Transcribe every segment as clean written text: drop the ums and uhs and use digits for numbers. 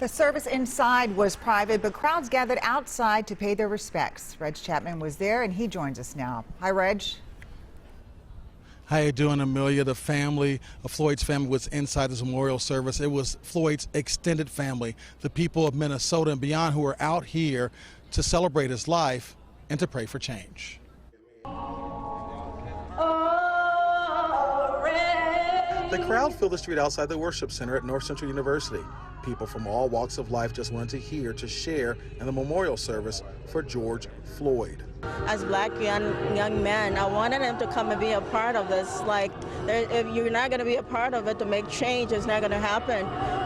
The service inside was private, but crowds gathered outside to pay their respects. Reg Chapman was there, and he joins us now. Hi, Reg. How you doing, Amelia? The family of Floyd's family was inside this memorial service. It was Floyd's extended family, the people of Minnesota and beyond, who are out here to celebrate his life and to pray for change. The crowd filled the street outside the worship center at North Central University. People from all walks of life just wanted to hear, to share in the memorial service for George Floyd. As black young men, I wanted them to come and be a part of this. If you're not going to be a part of it to make change, it's not going to happen.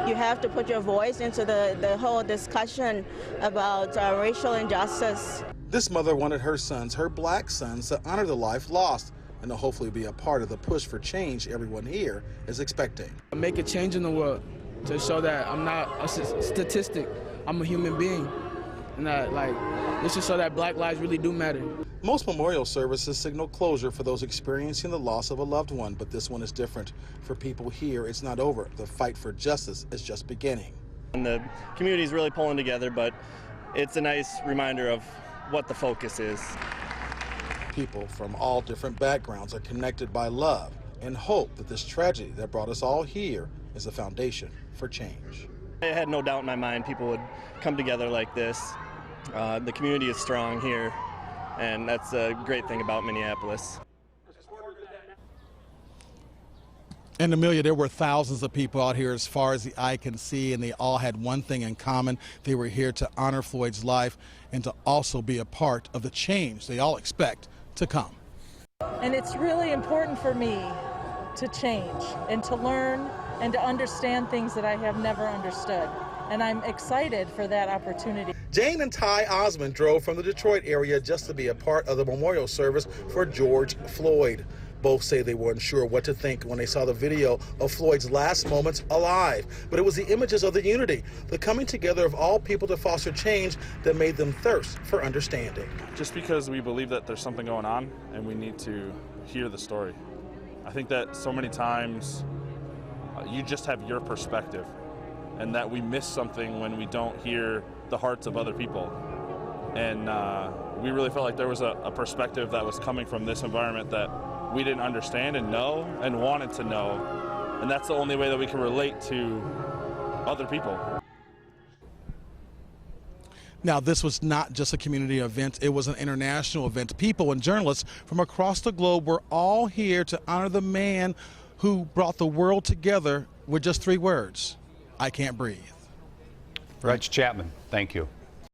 You have to put your voice into the whole discussion about racial injustice. This mother wanted her sons, her black sons, to honor the life lost and to hopefully be a part of the push for change everyone here is expecting. Make a change in the world to show that I'm not a statistic, I'm a human being. And that, this should show that black lives really do matter. Most memorial services signal closure for those experiencing the loss of a loved one, but this one is different. For people here, it's not over. The fight for justice is just beginning. And the community is really pulling together, but it's a nice reminder of what the focus is. People from all different backgrounds are connected by love and hope that this tragedy that brought us all here is a foundation for change. I had no doubt in my mind people would come together like this. The community is strong here, and that's a great thing about Minneapolis. And Amelia, there were thousands of people out here as far as the eye can see, and they all had one thing in common. They were here to honor Floyd's life and to also be a part of the change they all expect to come. And it's really important for me to change and to learn and to understand things that I have never understood. And I'm excited for that opportunity. Jane and Ty Osmond drove from the Detroit area just to be a part of the memorial service for George Floyd. Both say they weren't sure what to think when they saw the video of Floyd's last moments alive. But it was the images of the unity, the coming together of all people to foster change that made them thirst for understanding. Just because we believe that there's something going on and we need to hear the story. I think that so many times you just have your perspective, and that we miss something when we don't hear the hearts of other people. And we really felt like there was a perspective that was coming from this environment that we didn't understand and know and wanted to know. And that's the only way that we can relate to other people. Now, this was not just a community event, it was an international event. People and journalists from across the globe were all here to honor the man who brought the world together with just 3 words: I can't breathe. Reg Chapman, thank you.